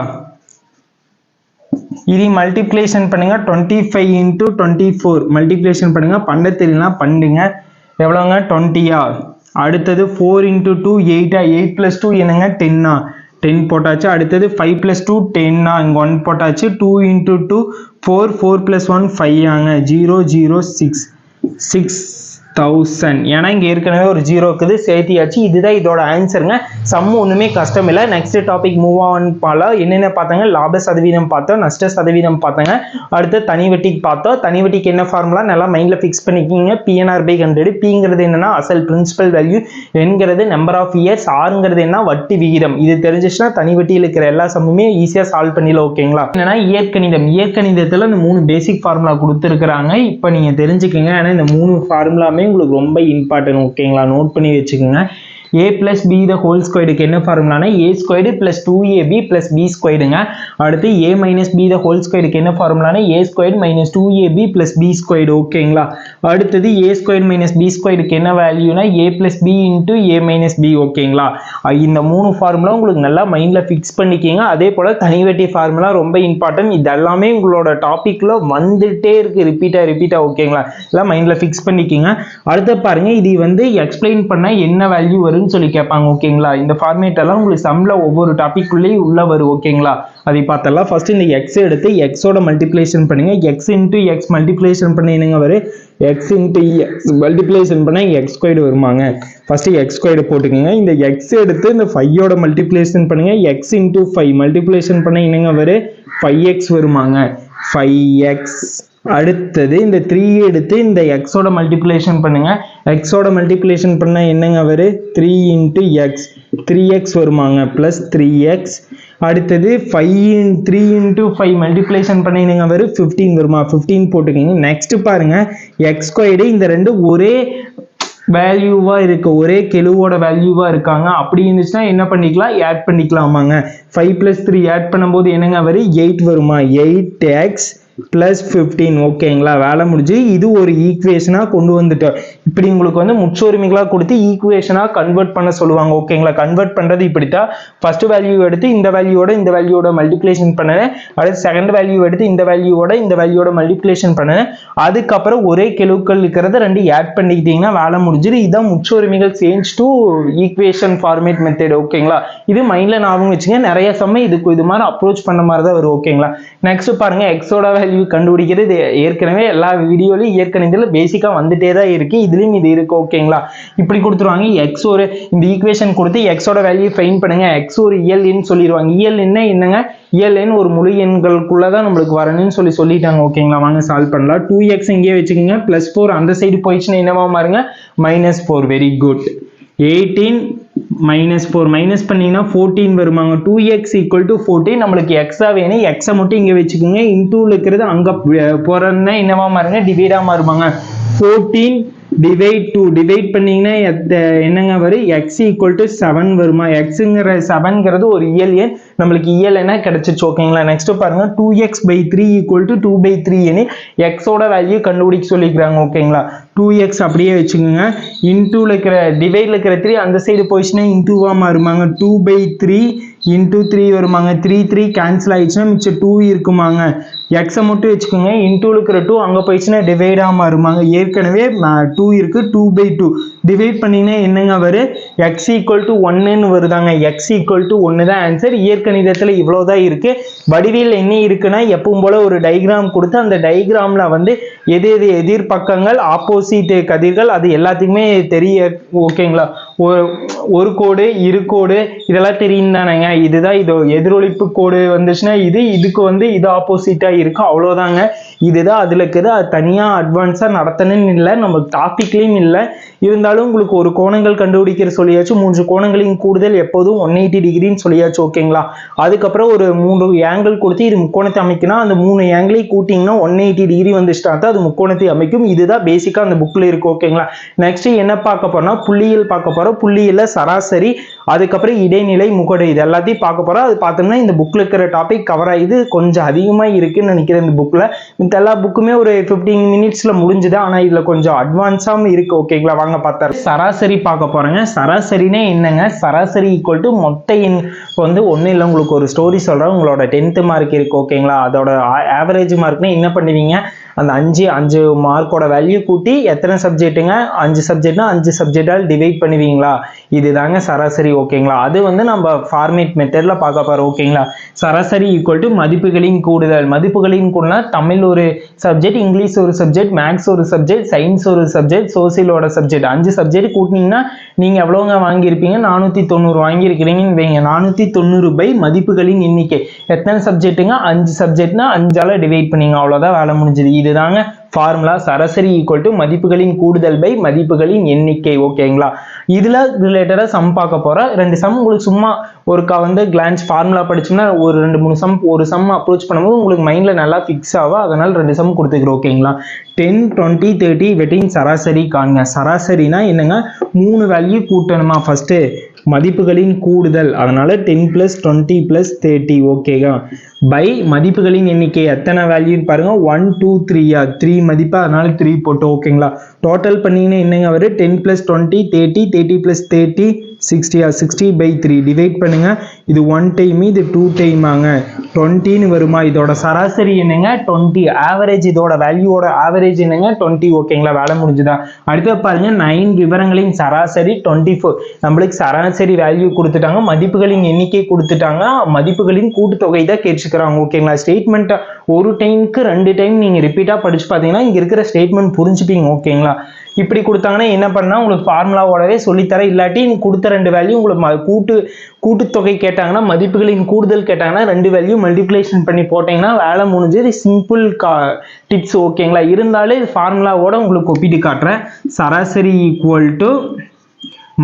இது மல்டிப்ளிகேஷன் பண்ணுங்க 25 இன்டூ 24 மல்டிப்ளிகேஷன் பண்ணுங்க. பண்ண தெரியலனா பண்ணுங்க. எவ்வளோங்க 20. அடுத்தது 4 இன்டூ 2 8. 8 + 2 என்னங்க 10. 10 போட்டாச்சு. அடுத்தது 5 + 2 10. இங்கே 1 போட்டாச்சு. 2 இன்டூ 2 4 4 + 1 5. 006,000. ஏன்னா இங்கே ஏற்கனவே ஒரு 0 இருக்குது, சேர்த்தியாச்சு. இதுதான் இதோட ஆன்சருங்க. சம் ஒன்றுமே கஷ்டம் இல்லை. நெக்ஸ்ட் டாபிக் மூவ் ஆன் பாலாம். என்னென்ன பார்த்தாங்க, லாப சதவீதம் பார்த்தோம், நஷ்ட சதவீதம் பார்த்தாங்க. அடுத்து தனி வட்டிக்கு பார்த்தோம். தனி வட்டிக்கு என்ன ஃபார்முலா நல்லா மைண்டில் ஃபிக்ஸ் பண்ணிக்கிங்க. PNR by 100. பிங்கிறது என்னன்னா அசல், பிரின்சிபல் வேல்யூ. என்கிறது நம்பர் ஆஃப் இயர்ஸ். ஆறுங்கிறது என்ன வட்டி விகிதம். இது தெரிஞ்சிச்சுன்னா தனி வட்டியில் இருக்கிற எல்லா சம்முமே ஈஸியாக சால்வ் பண்ணிடலாம். ஓகேங்களா, என்னன்னா இயற்கணிதம். இயற்கணிதத்தில் இந்த 3 பேசிக் ஃபார்முலா கொடுத்துருக்குறாங்க. இப்போ நீங்கள் தெரிஞ்சுக்கங்க. ஏன்னா இந்த 3 ஃபார்முலாமே உங்களுக்கு ரொம்ப இம்பார்ட்டன்ட். ஓகேங்களா, நோட் பண்ணி வச்சுக்கோங்க. a plus b the whole squared க்கு என்ன ஃபார்முலானா a squared plus 2ab plus b squaredங்க. அடுத்து a minus b the whole squared க்கு என்ன ஃபார்முலானா a squared minus 2ab plus b squared. ஓகேங்களா, அடுத்தது a squared minus b squared க்கு என்ன வேல்யூனா a plus b into a minus b. ஓகேங்களா, இந்த 3 ஃபார்முலா உங்களுக்கு நல்லா மைண்ட்ல ஃபிக்ஸ் பண்ணிக்கங்க. அதே போல தனி வட்டி ஃபார்முலா ரொம்ப இம்பார்ட்டன்ட். இது எல்லாமே உங்களோட டாபிக்ல வந்துட்டே இருக்கு, ரிப்பீட்டா. ஓகேங்களா, எல்லாம் மைண்ட்ல ஃபிக்ஸ் பண்ணிக்கங்க. அடுத்து பாருங்க, இது வந்து எக்ஸ்பிளைன் பண்ண என்ன வேல்யூ வரும்னு சொல்லி கேட்பாங்க. ஓகேங்களா, இந்த ஃபார்மேட் எல்லாம் உங்களுக்கு சம்ல ஒவ்வொரு டாபிக் உள்ளேயும் உள்ள வரும். ஓகேங்களா, அதை பார்த்தலாம். ஃபர்ஸ்ட் இந்த எக்ஸ் எடுத்து எக்ஸோட மல்டிப்ளிகேஷன் பண்ணுங்க. எக்ஸ் இன்டூ எக்ஸ் மல்டிப்ளிகேஷன் பண்ண என்னங்க வரும், எக்ஸ் இன்டூ எக்ஸ் மல்டிப்ளிகேஷன் பண்ண எக்ஸ் ஸ்கொயர்டு வருமாங்க. ஃபர்ஸ்ட் எக்ஸ் ஸ்கொயர்டு போட்டுக்கோங்க. இந்த எக்ஸ் எடுத்து இந்த 5யோட மல்டிப்ளிகேஷன் பண்ணுங்க. எக்ஸ் இன்டூ 5 மல்டிப்ளிகேஷன் பண்ண என்னங்க வரும் 5x வருமாங்க. 5x. அடுத்தது இந்த 3 எடுத்து இந்த எக்ஸோட மல்டிப்ளிகேஷன் பண்ணுங்க. எக்ஸோட மல்டிப்ளிகேஷன் பண்ண என்னங்க வரும் 3 into X 3x வருமாங்க plus 3x. அடுத்தது 3 இன்டூ 5 மல்டிப்ளிகேஷன் பண்ண என்னங்க வரும் 15 வருமா. 15 போட்டுக்கோங்க. நெக்ஸ்ட் பாருங்க, எக்ஸ் ஸ்கொயர்டு இந்த ரெண்டு ஒரே வேல்யூவா இருக்கு, ஒரே கெழுவோட வேல்யூவா இருக்காங்க. அப்படி இருந்துச்சுன்னா என்ன பண்ணிக்கலாம், ஆட் பண்ணிக்கலாமாங்க. 5 + 3 ஆட் பண்ணும்போது என்னங்க வரும் 8 வருமா. 8x ப்ளஸ் 15 ஓகேங்களா, வேலை முடிஞ்சு. இது ஒரு ஈக்குவேஷனாக கொண்டு வந்துட்டோம். இப்படி உங்களுக்கு வந்து முற்றொருமைகளாக கொடுத்து ஈக்குவேஷனாக கன்வெர்ட் பண்ண சொல்லுவாங்க ஓகேங்களா. கன்வெர்ட் பண்ணுறது இப்படித்தான். ஃபர்ஸ்ட் வேல்யூ எடுத்து இந்த வேல்யூவோட மல்டிப்ளிகேஷன் பண்ணேன். அடுத்து செகண்ட் வேல்யூ எடுத்து இந்த வேல்யூவோட மல்டிப்ளிகேஷன் பண்ணேன். அதுக்கப்புறம் ஒரே கெழுக்கள் இருக்கிறத ரெண்டு ஆட் பண்ணிக்கிட்டீங்கன்னா வேலை முடிஞ்சிடும். இதுதான் முற்றொருமைகள் change to equation format method ஓகேங்களா. இது மைண்டில் ஞாபகம் வச்சுங்க. நிறைய சமயம் இதுக்கு இது மாதிரி அப்ரோச் பண்ண மாதிரி தான் வரும் ஓகேங்களா. நெக்ஸ்ட் பாருங்க, எக்ஸோட வேல்யூ கண்டுபிடிக்கிறது ஏற்கனவே எல்லா வீடியோலையும் இயற்கணிதத்தில் பேசிக்காக வந்துட்டே தான் இருக்கு. இதுலயும் இது இருக்கு ஓகேங்களா. இப்படி கொடுத்துருவாங்க, எக்ஸ் ஒரு இந்த ஈக்குவேஷன் கொடுத்து எக்ஸோட வேல்யூ ஃபைண்ட் பண்ணுங்க. எக்ஸ் ஒரு இயல் எண் சொல்லிடுவாங்க. இயல் எண் என்னங்க, இயல் எண் ஒரு முழு எண்களுக்குள்ளதான் நம்மளுக்கு வரணும்னு சொல்லிட்டாங்க ஓகேங்களா. வாங்க சால்வ் பண்ணலாம். 2x இங்கே வச்சுக்கோங்க, +4 அந்த சைடு போயிடுச்சுன்னா என்னவா மாறுங்க, -4. Very good. 18 -4 மைனஸ் பண்ணீங்கன்னா 14 வருமாங்க. 2x = 14. நம்மளுக்கு எக்ஸா வேணும், எக்ஸை மட்டும் இங்கே வச்சுக்கோங்க. இன்டூல இருக்கிறது அங்கே போறதுன்னா என்னவா மாறுங்க, டிவைடா மாறுமாங்க. 14 டிவைட் 2 டிவைட் பண்ணீங்கன்னா என்னங்க வரும், x = 7 வருமா. எக்ஸுங்கிற 7ங்கிறது ஒரு இயல் எண், நம்மளுக்கு இயல் எண்ணா கிடைச்சிச்சு ஓகேங்களா. நெக்ஸ்ட் பாருங்க, 2x/3 = 2/3 எனில் எக்ஸோட வேல்யூ கண்டுபிடிக்க சொல்லிக்கிறாங்க ஓகேங்களா. 2x அப்படியே வச்சுக்கோங்க. இன்டூல இருக்கிற டிவைட்ல இருக்கிற 3 அந்த சைடு போயிடுச்சுன்னா இன்டூவா மாறுமாங்க. 2/3 × 3 வருமாங்க. 3 கேன்சல் ஆயிடுச்சுன்னா மிச்சம் 2 இருக்குமாங்க. எக்ஸை மட்டும் வச்சுக்கோங்க. இன்டூல இருக்கிற 2 அங்கே போயிடுச்சுன்னா டிவைடா மாறுமாங்க. ஏற்கனவே 2 இருக்கு. 2/2 டிவைட் பண்ணீங்கன்னா என்னங்க வரும், x = 1ன்னு வருதாங்க. x = 1 தான் ஆன்சர். இயற்கணிதத்தில் இவ்வளோதான் இருக்கு. வடிவியல் என்ன இருக்குன்னா, எப்பவும் போல ஒரு டயக்ராம் கொடுத்து அந்த டயக்ராம்ல வந்து எது எதிர்பக்கங்கள், ஆப்போசிட் கதிர்கள், அது எல்லாத்துக்குமே தெரிய ஓகேங்களா. ஒரு கோடு, இரு கோடு, இதெல்லாம் தெரியும் தானேங்க. இதுதான் இது எதிரொலிப்பு கோடு வந்துச்சுன்னா இதுக்கு வந்து இது ஆப்போசிட்டா இருக்கு, அவ்வளோதாங்க. இதுதான் அதுல இருக்குது. அது தனியா அட்வான்ஸா நடத்தணும்னு இல்லை, நம்ம டாபிக்லயும் இல்லை. இருந்தாலும் உங்களுக்கு ஒரு கோணங்கள் கண்டுபிடிக்கிற சொல்லியாச்சு. 3 கோணங்களின் கூடுதல் எப்போதும் 180 டிகிரின்னு சொல்லியாச்சு ஓகேங்களா. அதுக்கப்புறம் ஒரு 3 ஆங்கிள் கொடுத்து இது முக்கோணத்தை அமைக்கணும். அந்த 3 ஆங்கிளையும் கூட்டிங்கன்னா 180 டிகிரி வந்துச்சுட்டா தான் அது முக்கோணத்தை அமைக்கும். இதுதான் பேசிக்கா அந்த புக்ல இருக்கு ஓகேங்களா. நெக்ஸ்ட் என்ன பார்க்க போறோம்னா, புள்ளியியல் பார்க்க போறோம். புள்ளியியல்ல சராசரி, அதுக்கப்புறம் இடைநிலை, முகடு, இது எல்லாத்தையும் பார்க்க போறோம். அது பார்த்தோம்னா இந்த புக்ல இருக்கிற டாபிக் கவர் ஆகுது. கொஞ்சம் அதிகமா இருக்குன்னு நினைக்கிறேன் இந்த புக்ல. இந்த எல்லா புக்குமே ஒரு 15 மினிட்ஸ்ல முடிஞ்சுது. ஆனா இதுல கொஞ்சம் அட்வான்ஸாவும் இருக்கு ஓகேங்களா. வாங்க பார்த்தா சராசரி பார்க்க போறேங்க. சராசரினே என்னங்க, சராசரி = மொத்த எண். வந்து ஒன்றும் இல்லை, உங்களுக்கு ஒரு ஸ்டோரி சொல்றேன். உங்களோட 10th மார்க் இருக்கு ஓகேங்களா. அதோட ஆவரேஜ் மார்க்னா என்ன பண்ணுவீங்க, அந்த 5 மார்க்கோட வேல்யூ கூட்டி எத்தனை சப்ஜெக்ட்டுங்க, 5 சப்ஜெக்ட்னா 5 சப்ஜெக்டால் டிவைட் பண்ணுவீங்களா. இதுதாங்க சராசரி ஓகேங்களா. அது வந்து நம்ம ஃபார்மேட் மெத்தட்ல பார்க்க போறோம் ஓகேங்களா. சராசரி = மதிப்புகளின் கூடுதல். மதிப்புகளின் கூடுதல்னா தமிழ் ஒரு சப்ஜெக்ட், இங்கிலீஷ் ஒரு சப்ஜெக்ட், மேக்ஸ் ஒரு சப்ஜெக்ட், சயின்ஸ் ஒரு சப்ஜெக்ட், சோசியலோட சப்ஜெக்ட், 5 சப்ஜெக்ட் கூட்டினீங்கன்னா நீங்க எவ்வளவுங்க வாங்கியிருப்பீங்க, 490 வாங்கியிருக்கிறீங்கன்னு வைங்க. 490 மதிப்புகளின் எண்ணிக்கை. எத்தனை சப்ஜெக்ட்டுங்க, 5 சப்ஜெக்ட்னா 5ஆல டிவைட் பண்ணீங்க, அவ்வளவுதான் வேலை முடிஞ்சது. இதுதாங்க ஃபார்முலா. சராசரி = மதிப்புகளின் கூடுதல் பை மதிப்புகளின் எண்ணிக்கை ஓகேங்களா. இதுல ரிலேட்டடா சம் பார்க்க போறோம். 2 சம் உங்களுக்கு சும்மா ஒரு வந்து கிளான்ஸ் ஃபார்முலா படிச்சோம்னா ஒரு 2-3 சம், ஒரு சம் அப்ரோச் பண்ணும்போது உங்களுக்கு மைண்ட்ல நல்லா ஃபிக்ஸ் ஆகும். அதனால 2 சம் கொடுத்துக்கிறோம் ஓகேங்களா. 10, 20, 30 இவற்றின் சராசரி காண்க. சராசரினா என்னங்க, 3 வேல்யூ கூட்டணுமா. ஃபர்ஸ்ட் மதிப்புகளின் கூடுதல், அதனால 10 + 20 + 30 ஓகேவா. பை மதிப்புகளின் எண்ணிக்கை எத்தனை வேல்யூன்னு பாருங்க, 1 2 3 3 மதிப்பா, அதனால 3 போட்டோம் ஓகேங்களா. டோட்டல் பண்ணீங்கன்னா என்னங்க வரும், 10 + 20 30, 30 + 30 60 60/3 டிவைட் பண்ணுங்க. இது 1 டைம், இது 2 டைமாங்க, 20ன்னு வருமா. இதோட சராசரி என்னங்க, 20. ஆவரேஜ், இதோட வேல்யூவோட ஆவரேஜ் என்னங்க, 20 ஓகேங்களா. வேலை முடிஞ்சுதா. அடுத்து பாருங்க, 9 விவரங்களின் சராசரி 24. நம்மளுக்கு சராசரி வேல்யூ கொடுத்துட்டாங்க, மதிப்புகளின் எண்ணிக்கை கொடுத்துட்டாங்க, மதிப்புகளின் கூட்டுத்தொகை தான் கேட்டுக்கிறாங்க ஓகேங்களா. ஸ்டேட்மெண்ட் ஒரு டைமுக்கு 2 டைம் நீங்க ரிப்பீட்டா படிச்சு பார்த்தீங்கன்னா இங்க இருக்கிற ஸ்டேட்மெண்ட் புரிஞ்சுப்பீங்க ஓகேங்களா. இப்படி கொடுத்தாங்கன்னா என்ன பண்ணா, உங்களுக்கு ஃபார்முலாவோடவே சொல்லித்தர. இல்லாட்டி கொடுத்த 2 வேல்யூ உங்களுக்கு கூட்டுத்தொகை கேட்டாங்கன்னா, மதிப்புகளின் கூடுதல் கேட்டாங்கன்னா 2 வேல்யூ மல்டிப்ளிகேஷன் பண்ணி போட்டீங்கன்னா வேலை முடிஞ்சது. சிம்பிள் டிப்ஸ் ஓகேங்களா. இருந்தாலும் இது ஃபார்முலாவோட உங்களுக்கு ஒப்பிட்டு காட்டுறேன். சராசரி =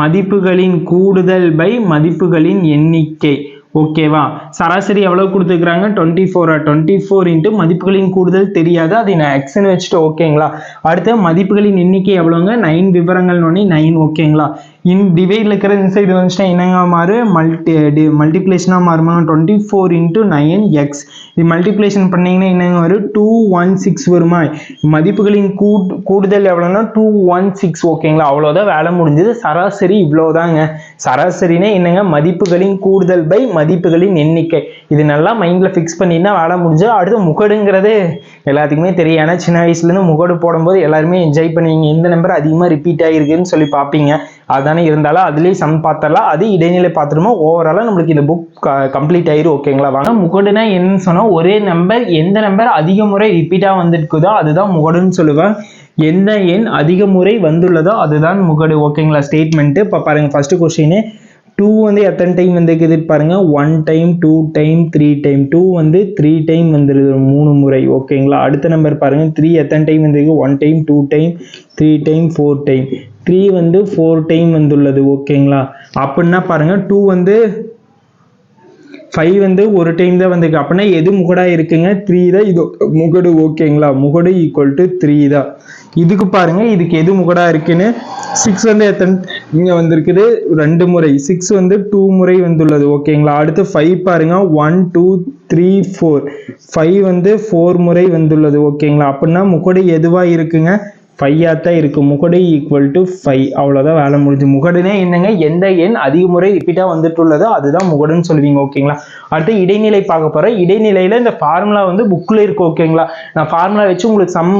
மதிப்புகளின் கூடுதல் பை மதிப்புகளின் எண்ணிக்கை ஓகேவா. சராசரி எவ்வளவு கொடுத்துக்கிறாங்க, 24. 24 இன்ட்டு மதிப்புகளின் கூடுதல் தெரியாது, அதை நான் எக்ஸ்ன்னு வச்சுட்டு ஓகேங்களா. அடுத்து மதிப்புகளின் எண்ணிக்கை எவ்வளவுங்க, 9 விவரங்கள் 9 ஓகேங்களா. டிவைடில் இருக்கிற இன்சைடு வந்துச்சுன்னா என்னங்க மாறும், மல்டிப்ளேஷனாக மாறுமா, 24 × 9x. இது மல்டிப்ளேஷன் பண்ணிங்கன்னா என்னங்க வரும், 216 வருமா. மதிப்புகளின் கூடுதல் எவ்வளோன்னா 216. ஓகேங்களா, அவ்வளோதான் வேலை முடிஞ்சது. சராசரி இவ்வளோதாங்க. சராசரினா என்னங்க, மதிப்புகளின் கூடுதல் பை மதிப்புகளின் எண்ணிக்கை. இது நல்லா மைண்டில் ஃபிக்ஸ் பண்ணினா வேலை முடிஞ்சு. அடுத்து முகடுங்கிறது எல்லாத்துக்குமே தெரியும். ஏன்னா சின்ன வயசுலேருந்து முகடு போடும்போது எல்லாருமே என்ஜாய் பண்ணுவீங்க. எந்த நம்பர் அதிகமாக ரிப்பீட் ஆகிருக்குன்னு சொல்லி பார்ப்பீங்க. அதானே இருந்தாலும் அதுலேயும் சம் பார்த்துடலாம். அது இடைநிலை பார்த்துருமோ ஓவராலாக நம்மளுக்கு இந்த புக் கம்ப்ளீட் ஆயிரும். ஓகேங்களா, வாங்க. முகடுனா என்னன்னு சொன்னால், ஒரே நம்பர் எந்த நம்பர் அதிக முறை ரிப்பீட்டாக வந்துருக்குதோ அதுதான் முகடுன்னு சொல்லுவேன். எந்த எண் அதிக முறை வந்துள்ளதோ அதுதான் முகடு. ஓகேங்களா, ஸ்டேட்மெண்ட்டு. இப்போ பாருங்கள், ஃபர்ஸ்ட் கொஸ்டின் 2 வந்து எத்தனை டைம் வந்துருக்குது பாருங்க, 1 டைம், 2 டைம், 3 டைம். 2 வந்து 3 டைம் வந்துருது, 3 முறை. ஓகேங்களா, அடுத்த நம்பர் பாருங்க, 3 எத்தனை டைம் வந்துருக்கு, 1 டைம், 2 டைம், 3 டைம், 4 டைம். 3 வந்து 4 டைம் வந்துள்ளது. ஓகேங்களா, அப்படின்னா பாருங்க 2 வந்து 5 வந்து ஒரு டைம் தான் வந்திருக்கு. அப்படின்னா எது முகடா இருக்குங்க, 3 தான் இது முகடு. ஓகேங்களா, முகடு ஈக்குவல் டு 3 தான். இதுக்கு பாருங்க, இதுக்கு எது முகடா இருக்குன்னு. 6 வந்து எத்தனை இங்க வந்திருக்குது, 2 முறை. 6 வந்து 2 முறை வந்துள்ளது. ஓகேங்களா, அடுத்து 5 பாருங்க, 1 2 3 4. 5 வந்து 4 முறை வந்துள்ளது. ஓகேங்களா, அப்படின்னா முகடு எதுவா இருக்குங்க, 5 தான் இருக்கு. முகடு ஈக்குவல் டு 5. அவ்வளோதான் வேலை முடிஞ்சு. முகடுனே என்னங்க, எந்த எண் அதிக முறை ரிப்பீட்டாக வந்துட்டுள்ளதோ அதுதான் முகடுன்னு சொல்லுவீங்க. ஓகேங்களா, அடுத்து இடைநிலை பார்க்க போகிறேன். இடைநிலையில் இந்த ஃபார்முலா வந்து புக்கில் இருக்கு. ஓகேங்களா, நான் ஃபார்முலா வச்சு உங்களுக்கு சம்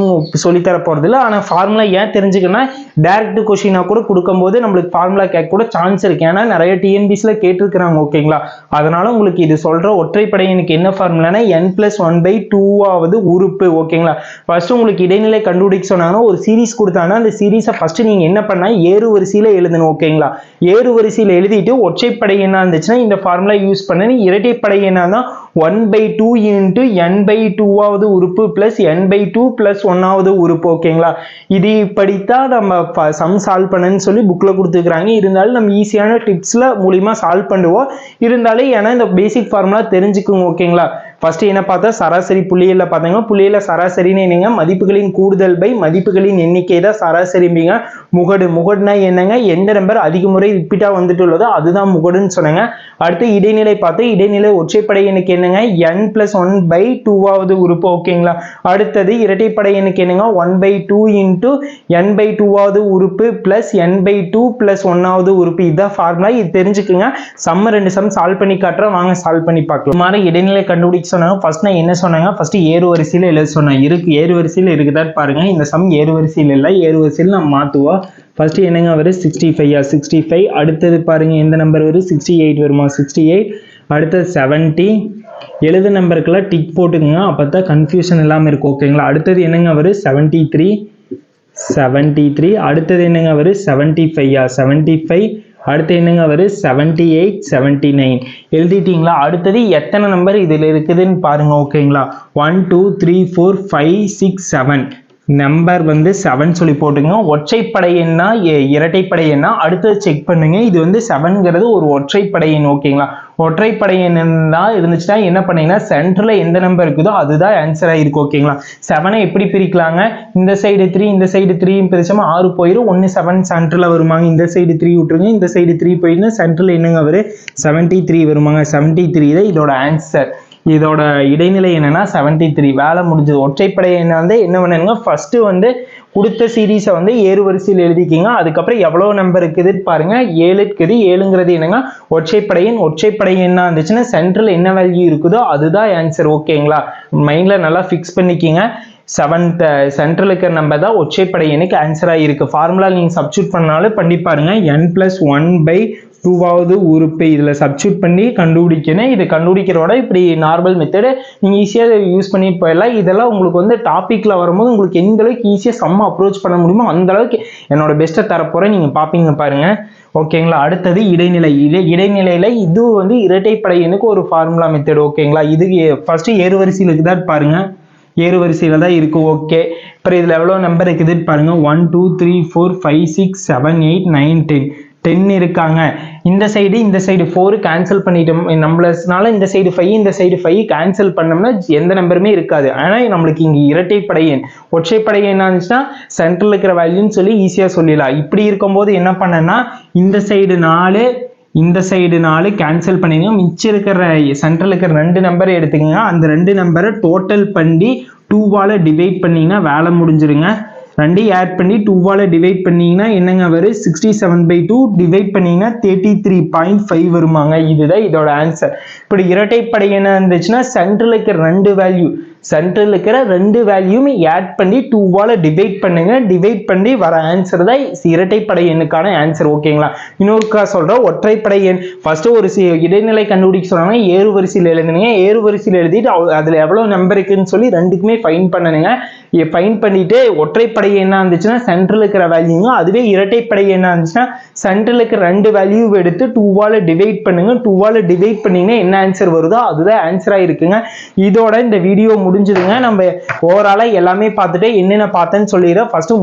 சொல்லித்தர போகிறது இல்லை. ஆனால் ஃபார்முலா ஏன் தெரிஞ்சுக்கன்னா, டேரக்ட் கொஸ்டினாக கூட கொடுக்கும்போது நம்மளுக்கு ஃபார்முலா கேட்க கூட சான்ஸ் இருக்கு. ஏன்னா நிறைய டிஎன்பிசியில் கேட்டிருக்கிறாங்க. ஓகேங்களா, அதனால உங்களுக்கு இது சொல்கிற ஒற்றைப்படை எனக்கு என்ன ஃபார்முலானா n+1/2 உறுப்பு. ஓகேங்களா, ஃபர்ஸ்ட் உங்களுக்கு இடைநிலை கண்டுபிடிக்க சொன்னாங்கன்னா ஒரு சீரிஸ் கொடுத்தாங்கன்னா அந்த சீரிஸை ஃபர்ஸ்ட் நீங்க என்ன பண்ணா ஏறு வரிசையில எழுதணும். ஓகேங்களா, ஏறு வரிசையில எழுதிட்டு ஒற்றைப்படை எண்ணா இருந்துச்சுன்னா இந்த ஃபார்முலா யூஸ் பண்ணி, இரட்டைப்படை எண்ணா 1/2 × n/2 உறுப்பு பிளஸ் n/2 + 1 உறுப்பு. ஓகேங்களா, இது இப்படித்தான் நம்ம சம் சால்வ் பண்ணன்னு சொல்லி புக்ல கொடுத்துருக்காங்க. இருந்தாலும் நம்ம ஈஸியான டிப்ஸ்ல மூலியமா சால்வ் பண்ணுவோம். இருந்தாலும் ஏன்னா இந்த பேசிக் ஃபார்முலா தெரிஞ்சுக்குங்க. ஓகேங்களா, ஃபர்ஸ்ட் என்ன பார்த்தா சராசரி. புள்ளியில பார்த்தீங்கன்னா புள்ளியில சராசரின்னு என்னங்க, மதிப்புகளின் கூடுதல் பை மதிப்புகளின் எண்ணிக்கை தான் சராசரிங்க. முகடு, முகடுனா என்னங்க, எந்த நம்பர் அதிக முறை ரிப்பீட்டா வந்துட்டு உள்ளதோ அதுதான் முகடுன்னு சொன்னாங்க. அடுத்து இடைநிலை பார்த்து, இடைநிலை ஒற்றைப்படை எண்ணுக்கு என்னங்க, n+1/2 உறுப்பு. ஓகேங்களா, அடுத்தது இரட்டைப்படை எண்ணுக்கு என்னங்க, 1/2 × n/2 உறுப்பு பிளஸ் n/2 + 1 உறுப்பு. இதுதான் ஃபார்முலா. இது தெரிஞ்சுக்குங்க. சம் 2 சம் சால்வ் பண்ணி காட்டுறேன், வாங்க சால்வ் பண்ணி பார்க்கலாம். மாதிரி இடைநிலை கண்டுபிடிக்க சொன்னாங்க. ஃபர்ஸ்ட் நான் என்ன சொன்னாங்க, ஃபர்ஸ்ட் ஏறு வரிசையில் எழுத சொன்னேன். இருக்கு, ஏறு வரிசையில் இருக்குதா பாருங்க. இந்த சம் ஏறு வரிசையில் இல்லை, ஏறு வரிசையில் நம்ம மாற்றுவோம். ஃபர்ஸ்ட் என்னங்க வரும், 65. 65. அடுத்தது பாருங்க எந்த நம்பர் வரும், 68 வருமா, 68. அடுத்தது 70. எழுது நம்பருக்கெல்லாம் டிக் போட்டுக்குங்க, அப்போ தான் கன்ஃபியூஷன் இல்லாமல் இருக்கும். ஓகேங்களா, அடுத்தது என்னங்க வரும், 73. 73. அடுத்தது என்னங்க வரும், 75. 75. அடுத்து என்னங்க வரும், 78. 79. எழுதிட்டீங்களா? அடுத்தது எத்தனை நம்பர் இதில் இருக்குதுன்னு பாருங்க. ஓகேங்களா, 1 2 3 4 5 6 7 நம்பர் வந்து 7 சொல்லி போட்டுங்க. ஒற்றைப்படை எண்ணா இரட்டைப்படை எண்ணா அடுத்தது செக் பண்ணுங்க. இது வந்து 7ங்கிறது ஒரு ஒற்றைப்படை எண். ஓகேங்களா, ஒற்றைப்படை எண் இருந்துச்சுன்னா என்ன பண்ணீங்கன்னா சென்டர்ல எந்த நம்பர் இருக்குதோ அதுதான் ஆன்சரா இருக்கு. ஓகேங்களா, 7 எப்படி பிரிக்கலாங்க, இந்த சைடு 3 இந்த சைடு 3 பிரிச்சோமா 6 போயிடும். 1 7 சென்டர்ல வருமாங்க. இந்த சைடு 3 விட்டுருங்க, இந்த சைடு 3 போயிடுங்க. சென்டர்ல என்னங்க வரும், 73 வருமாங்க. 73 தான் இதோட ஆன்சர். இதோட இடைநிலை என்னன்னா 73. வேலை முடிஞ்சது. ஒற்றைப்படை எண்ணை வந்து என்ன பண்ணுங்க, ஃபர்ஸ்ட் வந்து கொடுத்த சீரீஸை வந்து ஏறு வரிசையில் எழுதிக்கிங்க. அதுக்கப்புறம் எவ்வளோ நம்பர் இருக்குது பாருங்க, 7 இருக்குது. 7ங்கிறது என்னங்க, ஒற்றைப்படை எண். ஒற்றைப்படை எண்ணா இருந்துச்சுன்னா சென்ட்ரல் என்ன வேல்யூ இருக்குதோ அதுதான் ஆன்சர். ஓகேங்களா, மைண்ட்ல நல்லா ஃபிக்ஸ் பண்ணிக்கிங்க. 7th சென்ட்ரல் இருக்கிற நம்பர் தான் ஒற்றைப்படை எண்ணுக்கு ஆன்சரா இருக்கு. ஃபார்முலா நீங்க சப்ஸ்டியூட் பண்ணாலும் பண்ணி பாருங்க. n+1/2 உறுப்பு இதில் சப்ஸ்டியூட் பண்ணி கண்டுபிடிக்கணும். இது கண்டுபிடிக்கிறோட இப்படி நார்மல் மெத்தடு நீங்கள் ஈஸியாக யூஸ் பண்ணிட்டு போயிடலாம். இதெல்லாம் உங்களுக்கு வந்து டாப்பிக்கில் வரும்போது உங்களுக்கு எந்த அளவுக்கு ஈஸியாக சம்ம அப்ரோச் பண்ண முடியுமோ அந்த அளவுக்கு என்னோட பெஸ்ட்டை தரப்போகிறேன். நீங்கள் பார்ப்பீங்க பாருங்க. ஓகேங்களா, அடுத்தது இடைநிலை. இடைநிலையில் இது வந்து இரட்டைப்படை எண்ணுக்கு ஒரு ஃபார்முலா மெத்தடு. ஓகேங்களா, இது ஃபர்ஸ்ட் ஏறு வரிசையில் இருக்குதான் பாருங்க, ஏறு வரிசையில் தான் இருக்கு. ஓகே, அப்புறம் இதில் எவ்வளோ நம்பர் இருக்குதுன்னு பாருங்க, 1 2 3 4 5 6 7 8 9 10 இருக்காங்க. இந்த சைடு 4 கேன்சல் பண்ணிட்டோம் நம்மளனால இந்த சைடு 5 இந்த சைடு 5 கேன்சல் பண்ணோம்னா எந்த நம்பருமே இருக்காது. ஆனால் நம்மளுக்கு இங்கே இரட்டைப்படை எண் ஒற்றைப்படை என்ன இருந்துச்சுன்னா சென்டரில் இருக்கிற வேல்யூன்னு சொல்லி ஈஸியாக சொல்லிடலாம். இப்படி இருக்கும்போது என்ன பண்ணேன்னா இந்த சைடு 4 இந்த சைடு 4 கேன்சல் பண்ணிடுங்க. மிச்சம் இருக்கிற சென்டரில் இருக்கிற 2 நம்பரை எடுத்துக்கோங்க. அந்த 2 நம்பரை டோட்டல் பண்ணி 2வால் டிவைட் பண்ணிங்கன்னா வேலை முடிஞ்சிருங்க. 2ஐயும் ஆட் பண்ணி 2வால் டிவைட் பண்ணிங்கன்னா என்னங்க வரும் 67/2 டிவைட் பண்ணிங்கன்னா 33.5 வருமாங்க. இதுதான் இதோட ஆன்சர். இப்படி இரட்டைப்படை என்ன இருந்துச்சுன்னா சென்டரில் இருக்கிற 2 வேல்யூ சென்டரில் இருக்கிற 2 வேல்யூமே ஆட் பண்ணி 2வால் டிவைட் பண்ணுங்க. டிவைட் பண்ணி வர ஆன்சர் தான் இரட்டைப்படை எண்ணுக்கான ஆன்சர். ஓகேங்களா? இன்னொருக்கா சொல்கிறோம். ஒற்றைப்படை எண் ஃபஸ்ட்டு ஒரு இடைநிலை கண்டுபிடிக்க சொன்னாங்க. ஏறு வரிசையில் எழுதுனீங்க. ஏறு வரிசையில் எழுதிட்டு அதில் எவ்வளோ நம்பர் இருக்குன்னு சொல்லி ரெண்டுக்குமே ஃபைன் பண்ணணுங்க. ஃபைன் பண்ணிட்டு ஒற்றைப்படை என்ன இருந்துச்சுன்னா சென்டரில் இருக்கிற வேல்யூங்க, அதுவே இரட்டைப்படை என்ன இருந்துச்சுன்னா சென்டரில் இருக்கிற 2 வேல்யூ எடுத்து 2வால் டிவைட் பண்ணுங்க. 2வால் டிவைட் பண்ணீங்கன்னா என்ன ஆன்சர் வருதோ அதுதான் ஆன்சராக இருக்குங்க. இதோட இந்த வீடியோ முடிஞ்சதுங்க. நம்ம ஓவராலா எல்லாமே பார்த்துட்டு என்னென்ன பார்த்தேன்னு சொல்லிடுறேன். ஃபர்ஸ்ட்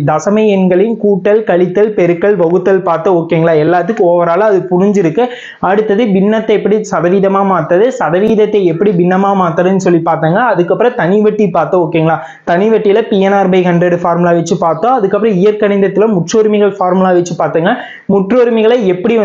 தசம எண்களின் கூட்டல், கழித்தல், பெருக்கல், வகுத்தல் பார்த்தோம். ஓகேங்களா? எல்லாத்துக்கும் ஓவராலா அது புரிஞ்சிருக்கு. அடுத்தது பின்னத்தை எப்படி சதவீதமா மாத்துறது, சதவீதத்தை எப்படி பின்னமா மாத்துறதுன்னு சொல்லி பார்த்தாங்க. அதுக்கப்புறம் தனிவட்டி பார்த்தோம். ஓகேங்களா? தனிவட்டியில PNR/100 ஃபார்முலா வச்சு பார்த்தோம். அதுக்கப்புறம் இயற்கணிதத்துல முற்றொருமைகள் ஃபார்முலா வச்சு பார்த்தோங்க. முற்றொருமைகளை எப்படி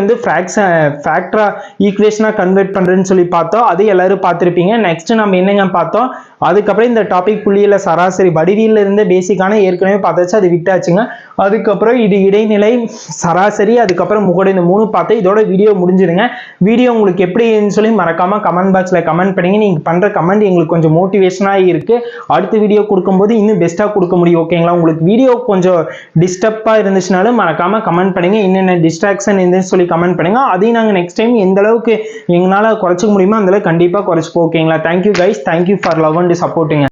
ஃபேக்டரா ஈக்குவேஷனா கன்வெர்ட் பண்றதுன்னு சொல்லி பார்த்தோம். அது எல்லாரும் பார்த்திருப்பீங்க. நெக்ஸ்ட் நம்ம என்னங்க பார்த்தோம், அதுக்கப்புறம் இந்த டாபிக் புள்ளியில சராசரி வடிவியல்ல இருந்து பேசிக்கான ஏற்கனவே பார்த்தாச்சு, அது விட்டாச்சுங்க. அதுக்கப்புறம் இது இடைநிலை, சராசரி, அதுக்கப்புறம் முகடு, இந்த 3 பார்த்து இதோட வீடியோ முடிஞ்சிருங்க. வீடியோ உங்களுக்கு எப்படின்னு சொல்லி மறக்காம கமெண்ட் பாக்ஸ்ல கமெண்ட் பண்ணுங்க. நீங்க பண்ற கமெண்ட் எங்களுக்கு கொஞ்சம் மோட்டிவேஷனா இருக்கு. அடுத்த வீடியோ கொடுக்கும்போது இன்னும் பெஸ்டா கொடுக்க முடியும். ஓகேங்களா? உங்களுக்கு வீடியோ கொஞ்சம் டிஸ்டர்பா இருந்துச்சுனாலும் மறக்காம கமெண்ட் பண்ணுங்க. என்னென்ன டிஸ்ட்ராக்ஷன் இருந்துன்னு சொல்லி கமெண்ட் பண்ணுங்க. அதையும் நாங்கள் நெக்ஸ்ட் டைம் எந்த அளவுக்கு எங்களால் குறைச்சிக்க முடியுமோ அந்த அளவுக்கு கண்டிப்பாக குறைச்சிப்போம். ஓகேங்களா? Thank you guys, thank you for love and சப்போர்ட்டுங்க.